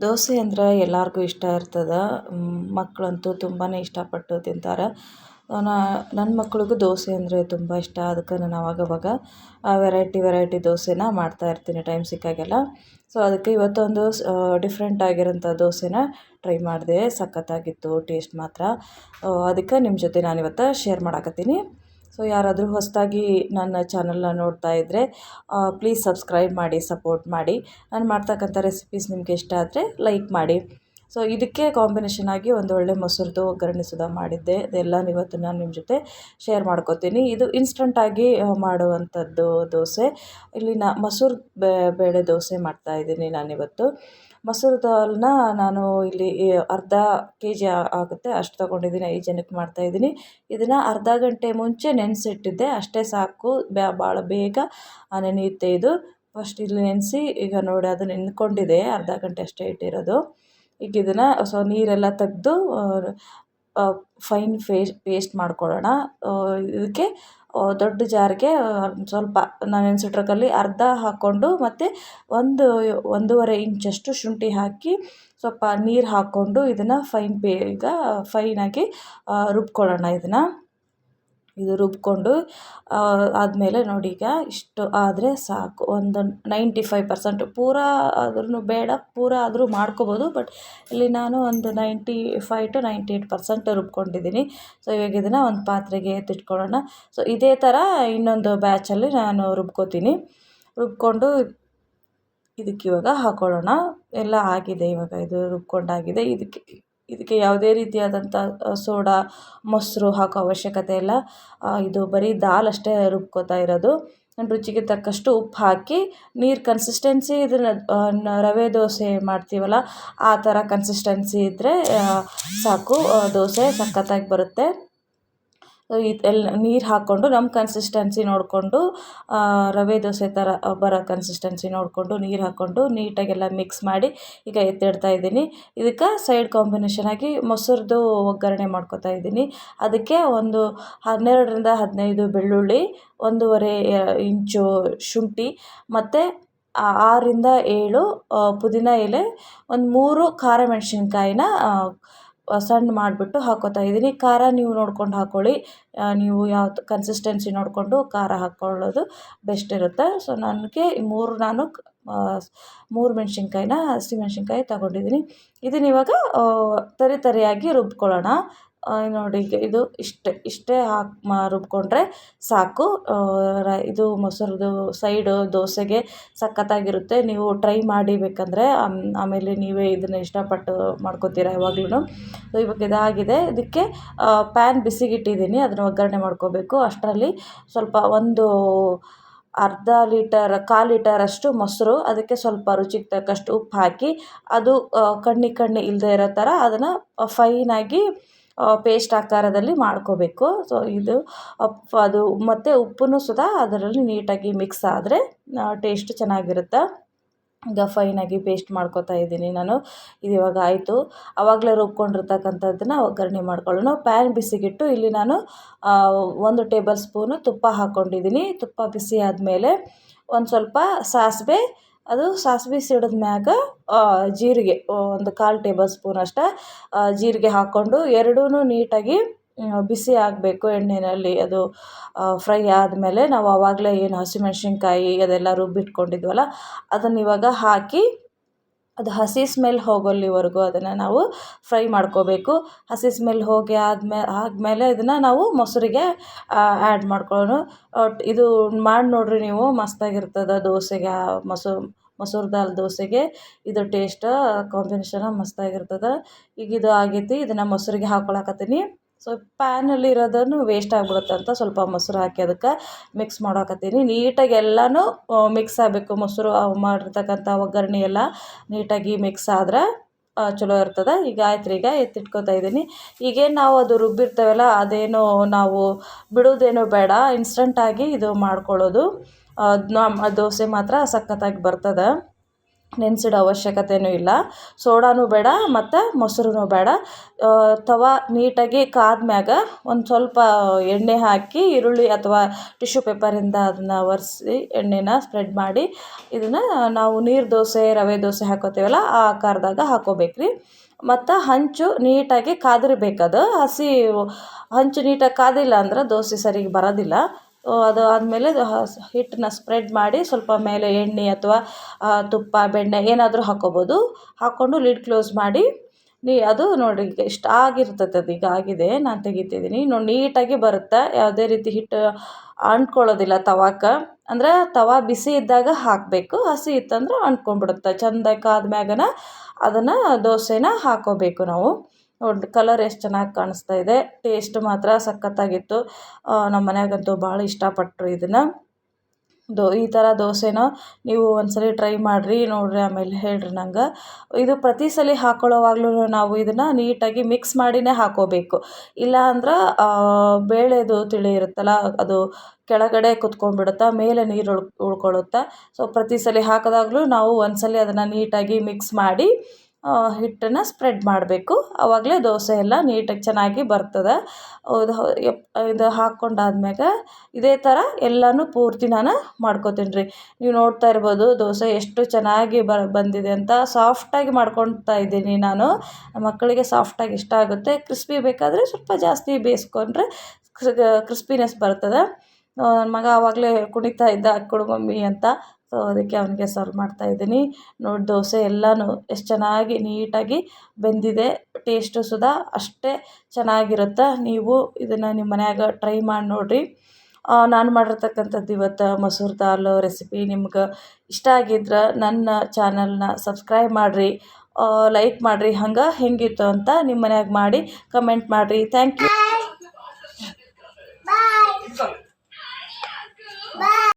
ದೋಸೆ ಅಂದ್ರೆ ಎಲ್ಲರಿಗೂ ಇಷ್ಟ ಇರ್ತದೆ. ಮಕ್ಕಳಂತೂ ತುಂಬಾ ಇಷ್ಟಪಟ್ಟು ತಿಂತಾರೆ. ನನ್ನ ಮಕ್ಳಿಗೂ ದೋಸೆ ಅಂದರೆ ತುಂಬ ಇಷ್ಟ. ಅದಕ್ಕೆ ನಾನು ಅವಾಗವಾಗ ವೆರೈಟಿ ದೋಸೆನ ಮಾಡ್ತಾಯಿರ್ತೀನಿ ಟೈಮ್ ಸಿಕ್ಕಾಗೆಲ್ಲ. ಸೊ ಅದಕ್ಕೆ ಇವತ್ತೊಂದು ಡಿಫ್ರೆಂಟ್ ಆಗಿರೋಂಥ ದೋಸೆನ ಟ್ರೈ ಮಾಡಿದೆ. ಸಖತ್ತಾಗಿತ್ತು ಟೇಸ್ಟ್ ಮಾತ್ರ. ಅದಕ್ಕೆ ನಿಮ್ಮ ಜೊತೆ ನಾನಿವತ್ತು ಶೇರ್ ಮಾಡಕತ್ತೀನಿ. ಸೊ ಯಾರಾದರೂ ಹೊಸದಾಗಿ ನನ್ನ ಚಾನಲ್ನ ನೋಡ್ತಾ ಇದ್ದರೆ ಪ್ಲೀಸ್ ಸಬ್ಸ್ಕ್ರೈಬ್ ಮಾಡಿ, ಸಪೋರ್ಟ್ ಮಾಡಿ. ನಾನು ಮಾಡ್ತಕ್ಕಂಥ ರೆಸಿಪೀಸ್ ನಿಮಗೆ ಇಷ್ಟ ಆದರೆ ಲೈಕ್ ಮಾಡಿ. ಸೊ ಇದಕ್ಕೆ ಕಾಂಬಿನೇಷನ್ ಆಗಿ ಒಂದು ಒಳ್ಳೆ ಮೊಸರದ್ದು ಒಗ್ಗರಣೆ ಸುಧಾ ಮಾಡಿದ್ದೆ. ಅದೆಲ್ಲನೂ ಇವತ್ತು ನಾನು ನಿಮ್ಮ ಜೊತೆ ಶೇರ್ ಮಾಡ್ಕೋತೀನಿ. ಇದು ಇನ್ಸ್ಟಂಟಾಗಿ ಮಾಡುವಂಥದ್ದು ದೋಸೆ. ಇಲ್ಲಿ ಮೊಸರು ಬೇಳೆ ದೋಸೆ ಮಾಡ್ತಾಯಿದ್ದೀನಿ ನಾನಿವತ್ತು. ಮೊಸರು ದಾಲ್ನ ನಾನು ಇಲ್ಲಿ ಅರ್ಧ ಕೆಜಿ ಆಗುತ್ತೆ ಅಷ್ಟು ತೊಗೊಂಡಿದ್ದೀನಿ. 5 ಜನಕ್ಕೆ ಮಾಡ್ತಾಯಿದ್ದೀನಿ. ಇದನ್ನು ಅರ್ಧ ಗಂಟೆ ಮುಂಚೆ ನೆನೆಸಿಟ್ಟಿದ್ದೆ, ಅಷ್ಟೇ ಸಾಕು. ಭಾಳ ಬೇಗ ನೆನೆಯುತ್ತೆ ಇದು. ಫಸ್ಟ್ ಇಲ್ಲಿ ನೆನೆಸಿ, ಈಗ ನೋಡಿ ಅದು ನೆನ್ಕೊಂಡಿದೆ. ಅರ್ಧ ಗಂಟೆ ಅಷ್ಟೇ ಇಟ್ಟಿರೋದು. ಈಗ ಇದನ್ನು ನೀರೆಲ್ಲ ತೆಗೆದು ಫೈನ್ ಪೇಸ್ಟ್ ಮಾಡ್ಕೊಳ್ಳೋಣ. ಇದಕ್ಕೆ ದೊಡ್ಡ ಜಾರ್ಗೆ ಸ್ವಲ್ಪ ನಾನು ನೆನೆಸಿಟ್ರಲ್ಲಿ ಅರ್ಧ ಹಾಕ್ಕೊಂಡು ಮತ್ತು 1.5 ಇಂಚಷ್ಟು ಶುಂಠಿ ಹಾಕಿ ಸ್ವಲ್ಪ ನೀರು ಹಾಕ್ಕೊಂಡು ಇದನ್ನು ಫೈನಾಗಿ ರುಬ್ಕೊಳ್ಳೋಣ. ಇದು ರುಬ್ಕೊಂಡು ಆದಮೇಲೆ ನೋಡಿ, ಈಗ ಇಷ್ಟು ಆದರೆ ಸಾಕು. ಒಂದು 95% ಪೂರ ಆದ್ರೂ ಬೇಡ, ಪೂರ ಆದರೂ ಮಾಡ್ಕೋಬೋದು. ಬಟ್ ಇಲ್ಲಿ ನಾನು ಒಂದು 95 to 98% ರುಬ್ಕೊಂಡಿದ್ದೀನಿ. ಸೊ ಇವಾಗ ಇದನ್ನು ಒಂದು ಪಾತ್ರೆಗೆ ಎತ್ತಿಟ್ಕೊಳ್ಳೋಣ. ಸೊ ಇದೇ ಥರ ಇನ್ನೊಂದು ಬ್ಯಾಚಲ್ಲಿ ನಾನು ರುಬ್ಕೊಂಡು ಇದಕ್ಕೆ ಇವಾಗ ಹಾಕ್ಕೊಳ್ಳೋಣ. ಎಲ್ಲ ಆಗಿದೆ, ಇವಾಗ ಇದು ರುಬ್ಕೊಂಡಾಗಿದೆ. ಇದಕ್ಕೆ ಯಾವುದೇ ರೀತಿಯಾದಂಥ ಸೋಡಾ, ಮೊಸರು ಹಾಕೋ ಅವಶ್ಯಕತೆ ಇಲ್ಲ. ಇದು ಬರೀ ದಾಲ್ ಅಷ್ಟೇ ರುಬ್ಕೋತಾ ಇರೋದು. ರುಚಿಗೆ ತಕ್ಕಷ್ಟು ಉಪ್ಪು ಹಾಕಿ, ನೀರು ಕನ್ಸಿಸ್ಟೆನ್ಸಿ ಇದನ್ನು ರವೆ ದೋಸೆ ಮಾಡ್ತೀವಲ್ಲ ಆ ಥರ ಕನ್ಸಿಸ್ಟೆನ್ಸಿ ಇದ್ದರೆ ಸಾಕು. ದೋಸೆ ಸಖತ್ತಾಗಿ ಬರುತ್ತೆ. ಎಲ್ಲ ನೀರು ಹಾಕ್ಕೊಂಡು ನಮ್ಮ ಕನ್ಸಿಸ್ಟೆನ್ಸಿ ನೋಡಿಕೊಂಡು, ರವೆ ದೋಸೆ ಥರ ಬರೋ ಕನ್ಸಿಸ್ಟೆನ್ಸಿ ನೋಡಿಕೊಂಡು ನೀರು ಹಾಕ್ಕೊಂಡು ನೀಟಾಗೆಲ್ಲ ಮಿಕ್ಸ್ ಮಾಡಿ ಈಗ ಎತ್ತಿಡ್ತಾ ಇದ್ದೀನಿ. ಇದಕ್ಕೆ ಸೈಡ್ ಕಾಂಬಿನೇಷನ್ ಆಗಿ ಮೊಸರದ್ದು ಒಗ್ಗರಣೆ ಮಾಡ್ಕೊತಾ ಇದ್ದೀನಿ. ಅದಕ್ಕೆ ಒಂದು 12ರಿಂದ 15 ಬೆಳ್ಳುಳ್ಳಿ, 1.5 ಇಂಚು ಶುಂಠಿ ಮತ್ತು 6ರಿಂದ 7 ಪುದೀನ ಎಲೆ, ಒಂದು 3 ಖಾರ ಮೆಣಸಿನ್ಕಾಯಿನ ಸಣ್ಣ ಮಾಡಿಬಿಟ್ಟು ಹಾಕ್ಕೋತಾ ಇದ್ದೀನಿ. ಖಾರ ನೀವು ನೋಡ್ಕೊಂಡು ಹಾಕ್ಕೊಳ್ಳಿ. ನೀವು ಯಾವ ಕನ್ಸಿಸ್ಟೆನ್ಸಿ ನೋಡಿಕೊಂಡು ಖಾರ ಹಾಕ್ಕೊಳ್ಳೋದು ಬೆಸ್ಟ್ ಇರುತ್ತೆ. ಸೊ ನನಗೆ ನಾನು 3 ಮೆಣಸಿನ್ಕಾಯಿನ, ಹಸಿಮೆಣ್ಸಿನ್ಕಾಯಿ ತಗೊಂಡಿದ್ದೀನಿ. ಇದನ್ನ ಇವಾಗ ತರಿಯಾಗಿ ರುಬ್ಕೊಳ್ಳೋಣ. ನೋಡಿ, ಇದು ಇಷ್ಟೇ ಹಾಕಿ ರುಬ್ಕೊಂಡ್ರೆ ಸಾಕು. ಇದು ಮೊಸರದು ಸೈಡು ದೋಸೆಗೆ ಸಖತ್ತಾಗಿರುತ್ತೆ. ನೀವು ಟ್ರೈ ಮಾಡಿ ಬೇಕಂದರೆ. ಆಮೇಲೆ ನೀವೇ ಇದನ್ನು ಇಷ್ಟಪಟ್ಟು ಮಾಡ್ಕೋತೀರ ಯಾವಾಗ್ಲೂ. ಇವಾಗ ಇದಾಗಿದೆ. ಇದಕ್ಕೆ ಪ್ಯಾನ್ ಬಿಸಿಗಿಟ್ಟಿದ್ದೀನಿ, ಅದನ್ನು ಒಗ್ಗರಣೆ ಮಾಡ್ಕೋಬೇಕು. ಅಷ್ಟರಲ್ಲಿ ಸ್ವಲ್ಪ ಒಂದು ಕಾಲು ಲೀಟರ್ ಅಷ್ಟು ಮೊಸರು, ಅದಕ್ಕೆ ಸ್ವಲ್ಪ ರುಚಿಗೆ ತಕ್ಕಷ್ಟು ಉಪ್ಪು ಹಾಕಿ, ಅದು ಕಣ್ಣಿ ಇಲ್ಲದೆ ಇರೋ ಥರ ಅದನ್ನು ಫೈನಾಗಿ ಪೇಸ್ಟ್ ಆಕಾರದಲ್ಲಿ ಮಾಡ್ಕೋಬೇಕು. ಸೊ ಅದು ಮತ್ತು ಉಪ್ಪನ್ನು ಸುಧಾ ಅದರಲ್ಲಿ ನೀಟಾಗಿ ಮಿಕ್ಸ್ ಆದರೆ ಟೇಸ್ಟ್ ಚೆನ್ನಾಗಿರುತ್ತೆ. ಈಗ ಫೈನಾಗಿ ಪೇಸ್ಟ್ ಮಾಡ್ಕೋತಾ ಇದ್ದೀನಿ ನಾನು. ಇದು ಇವಾಗ ಆಯಿತು. ಆವಾಗಲೇ ರುಬ್ಕೊಂಡಿರ್ತಕ್ಕಂಥದ್ದನ್ನು ಒಗ್ಗರಣೆ ಮಾಡ್ಕೊಳ್ಳೋಣ. ಪ್ಯಾನ್ ಬಿಸಿಗಿಟ್ಟು ಇಲ್ಲಿ ನಾನು 1 ಟೇಬಲ್ ಸ್ಪೂನು ತುಪ್ಪ ಹಾಕ್ಕೊಂಡಿದ್ದೀನಿ. ತುಪ್ಪ ಬಿಸಿ ಆದಮೇಲೆ ಒಂದು ಸ್ವಲ್ಪ ಸಾಸಿವೆ ಸಿಡಿದ ಮ್ಯಾಗ ಜೀರಿಗೆ, ಒಂದು 1/4 ಟೇಬಲ್ ಸ್ಪೂನ್ ಅಷ್ಟೇ ಜೀರಿಗೆ ಹಾಕ್ಕೊಂಡು ಎರಡೂ ನೀಟಾಗಿ ಬಿಸಿ ಆಗಬೇಕು ಎಣ್ಣೆಯಲ್ಲಿ. ಅದು ಫ್ರೈ ಆದಮೇಲೆ ನಾವು ಆವಾಗಲೇ ಏನು ಹಸಿಮೆಣ್ಸಿನ್ಕಾಯಿ ಅದೆಲ್ಲ ರುಬ್ಬಿಟ್ಕೊಂಡಿದ್ವಲ್ಲ ಅದನ್ನು ಇವಾಗ ಹಾಕಿ, ಅದು ಹಸಿ ಸ್ಮೆಲ್ ಹೋಗೋಲ್ಲಿವರೆಗೂ ಅದನ್ನು ನಾವು ಫ್ರೈ ಮಾಡ್ಕೋಬೇಕು. ಹಸಿ ಸ್ಮೆಲ್ ಆದಮೇಲೆ ಇದನ್ನು ನಾವು ಮೊಸರಿಗೆ ಆ್ಯಡ್ ಮಾಡ್ಕೊಳ್ಳೋಣ. ಇದು ಮಾಡಿ ನೋಡಿರಿ ನೀವು, ಮಸ್ತಾಗಿರ್ತದೆ ದೋಸೆಗೆ. ಮೊಸರು ದಾಲ್ ದೋಸೆಗೆ ಇದು ಟೇಸ್ಟ್ ಕಾಂಬಿನೇಷನ್ ಮಸ್ತಾಗಿರ್ತದೆ. ಈಗ ಇದು ಆಗೈತಿ. ಇದನ್ನು ಮೊಸರಿಗೆ ಹಾಕ್ಕೊಳಕತ್ತೀನಿ. ಸೊ ಪ್ಯಾನಲ್ಲಿ ಇರೋದನ್ನು ವೇಸ್ಟ್ ಆಗಿಬಿಡುತ್ತೆ ಅಂತ ಸ್ವಲ್ಪ ಮೊಸರು ಹಾಕಿ ಅದಕ್ಕೆ ಮಿಕ್ಸ್ ಮಾಡಾಕತ್ತೀನಿ. ನೀಟಾಗಿ ಎಲ್ಲನೂ ಮಿಕ್ಸ್ ಆಗಬೇಕು. ಮೊಸರು ಮಾಡಿರ್ತಕ್ಕಂಥ ಒಗ್ಗರಣೆ ಎಲ್ಲ ನೀಟಾಗಿ ಮಿಕ್ಸ್ ಆದ್ರೆ ಚಲೋ ಇರ್ತದೆ. ಈಗ ಆಯ್ತು. ಈಗ ಎತ್ತಿಟ್ಕೊತಾ ಇದ್ದೀನಿ. ಈಗೇನು ನಾವು ಅದು ರುಬ್ಬಿರ್ತೇವಲ್ಲ ಅದೇನು ನಾವು ಬಿಡೋದೇನೋ ಬೇಡ, ಇನ್ಸ್ಟಂಟಾಗಿ ಇದು ಮಾಡ್ಕೊಳ್ಳೋದು. ದೋಸೆ ಮಾತ್ರ ಸಖತ್ತಾಗಿ ಬರ್ತದೆ. ನೆನೆಸಿಡೋ ಅವಶ್ಯಕತೆಯೂ ಇಲ್ಲ. ಸೋಡಾನೂ ಬೇಡ ಮತ್ತು ಮೊಸರೂ ಬೇಡ. ತವಾ ನೀಟಾಗಿ ಕಾದ್ಮ್ಯಾಗ ಒಂದು ಸ್ವಲ್ಪ ಎಣ್ಣೆ ಹಾಕಿ ಈರುಳ್ಳಿ ಅಥವಾ ಟಿಶ್ಯೂ ಪೇಪರಿಂದ ಅದನ್ನು ಒರೆಸಿ ಎಣ್ಣೆನ ಸ್ಪ್ರೆಡ್ ಮಾಡಿ ಇದನ್ನು ನಾವು ನೀರು ದೋಸೆ ರವೆ ದೋಸೆ ಹಾಕೋತೀವಲ್ಲ ಆ ಆಕಾರದಾಗ ಹಾಕ್ಕೋಬೇಕ್ರಿ. ಮತ್ತು ಹಂಚು ನೀಟಾಗಿ ಕಾದಿರ್ಬೇಕದು. ಹಂಚು ನೀಟಾಗಿ ಕಾದಿಲ್ಲ ಅಂದ್ರೆ ದೋಸೆ ಸರಿಗೆ ಬರೋದಿಲ್ಲ. ಅದು ಆದಮೇಲೆ ಹಿಟ್ಟನ್ನ ಸ್ಪ್ರೆಡ್ ಮಾಡಿ ಸ್ವಲ್ಪ ಮೇಲೆ ಎಣ್ಣೆ ಅಥವಾ ತುಪ್ಪ ಬೆಣ್ಣೆ ಏನಾದರೂ ಹಾಕ್ಕೋಬೋದು. ಹಾಕ್ಕೊಂಡು ಲಿಡ್ ಕ್ಲೋಸ್ ಮಾಡಿ ಅದು ನೋಡಿ ಈಗ ಇಷ್ಟು ಆಗಿರ್ತದೆ. ಅದು ಈಗ ಆಗಿದೆ, ನಾನು ತೆಗಿತಿದ್ದೀನಿ ನೋಡಿ. ನೀಟಾಗಿ ಬರುತ್ತೆ, ಯಾವುದೇ ರೀತಿ ಹಿಟ್ಟು ಅಂಟ್ಕೊಳ್ಳೋದಿಲ್ಲ ತವಾಕ್ಕೆ. ಅಂದರೆ ತವಾ ಬಿಸಿ ಇದ್ದಾಗ ಹಾಕಬೇಕು, ಹಸಿ ಇತ್ತಂದ್ರೆ ಅಂಟ್ಕೊಂಡ್ಬಿಡುತ್ತೆ. ಚೆಂದಾಗಿ ಕಾದ್ಮ್ಯಾಗನ ಅದನ್ನು ದೋಸೆನ ಹಾಕ್ಕೋಬೇಕು ನಾವು. ನೋಡಿ ಕಲರ್ ಎಷ್ಟು ಚೆನ್ನಾಗಿ ಕಾಣಿಸ್ತಾ ಇದೆ. ಟೇಸ್ಟ್ ಮಾತ್ರ ಸಖತ್ತಾಗಿತ್ತು. ನಮ್ಮ ಮನ್ಯಾಗಂತೂ ಭಾಳ ಇಷ್ಟಪಟ್ಟರು ಇದನ್ನು. ಈ ಥರ ದೋಸೆನ ನೀವು ಒಂದ್ಸಲ ಟ್ರೈ ಮಾಡಿರಿ, ನೋಡಿರಿ, ಆಮೇಲೆ ಹೇಳಿರಿ ನಂಗೆ. ಇದು ಪ್ರತಿ ಸಲ ಹಾಕ್ಕೊಳ್ಳೋವಾಗ್ಲೂ ನಾವು ಇದನ್ನು ನೀಟಾಗಿ ಮಿಕ್ಸ್ ಮಾಡಿನೇ ಹಾಕ್ಕೋಬೇಕು. ಇಲ್ಲ ಅಂದ್ರೆ ಬೇಳೆದು ತಿಳಿ ಇರುತ್ತಲ್ಲ, ಅದು ಕೆಳಗಡೆ ಕುತ್ಕೊಂಡ್ಬಿಡುತ್ತೆ, ಮೇಲೆ ನೀರು ಉಳ್ಕೊಳ್ಳುತ್ತೆ. ಸೊ ಪ್ರತಿ ಸಲ ಹಾಕಿದಾಗಲೂ ನಾವು ಒಂದ್ಸಲ ಅದನ್ನು ನೀಟಾಗಿ ಮಿಕ್ಸ್ ಮಾಡಿ ಹಿಟ್ಟನ್ನು ಸ್ಪ್ರೆಡ್ ಮಾಡಬೇಕು. ಆವಾಗಲೇ ದೋಸೆ ಎಲ್ಲ ನೀಟಾಗಿ ಚೆನ್ನಾಗಿ ಬರ್ತದೆ. ಇದು ಹಾಕ್ಕೊಂಡಾದ್ಮ್ಯಾಗ ಇದೇ ಥರ ಎಲ್ಲನೂ ಪೂರ್ತಿ ನಾನು ಮಾಡ್ಕೊತೀನಿ ರೀ. ನೀವು ನೋಡ್ತಾ ಇರ್ಬೋದು ದೋಸೆ ಎಷ್ಟು ಚೆನ್ನಾಗಿ ಬಂದಿದೆ ಅಂತ. ಸಾಫ್ಟಾಗಿ ಮಾಡ್ಕೊತಾ ಇದ್ದೀನಿ ನಾನು. ಮಕ್ಕಳಿಗೆ ಸಾಫ್ಟಾಗಿ ಇಷ್ಟ ಆಗುತ್ತೆ. ಕ್ರಿಸ್ಪಿ ಬೇಕಾದರೆ ಸ್ವಲ್ಪ ಜಾಸ್ತಿ ಬೇಯಿಸ್ಕೊಂಡ್ರೆ ಕ್ರಿಸ್ಪಿನೆಸ್ ಬರ್ತದೆ. ನನ್ನ ಮಗ ಆವಾಗಲೇ ಕುಣಿತಾ ಇದ್ದ ಕೊಡು ಮಮ್ಮಿ ಅಂತ. ಸೊ ಅದಕ್ಕೆ ಅವನಿಗೆ ಸರ್ವ್ ಮಾಡ್ತಾಯಿದ್ದೀನಿ. ನೋಡಿ ದೋಸೆ ಎಲ್ಲನೂ ಎಷ್ಟು ಚೆನ್ನಾಗಿ ನೀಟಾಗಿ ಬೆಂದಿದೆ. ಟೇಸ್ಟು ಸುಧಾ ಅಷ್ಟೇ ಚೆನ್ನಾಗಿರುತ್ತೆ. ನೀವು ಇದನ್ನು ನಿಮ್ಮ ಮನ್ಯಾಗ ಟ್ರೈ ಮಾಡಿ ನೋಡಿರಿ. ನಾನು ಮಾಡಿರ್ತಕ್ಕಂಥದ್ದು ಇವತ್ತು ಮಸೂರ್ ದಾಲ್ ರೆಸಿಪಿ ನಿಮ್ಗೆ ಇಷ್ಟ ಆಗಿದ್ರೆ ನನ್ನ ಚಾನಲ್ನ ಸಬ್ಸ್ಕ್ರೈಬ್ ಮಾಡಿರಿ, ಲೈಕ್ ಮಾಡಿರಿ. ಹಂಗೆ ಹೆಂಗಿತ್ತು ಅಂತ ನಿಮ್ಮ ಮನ್ಯಾಗ ಮಾಡಿ ಕಮೆಂಟ್ ಮಾಡಿರಿ. Thank you.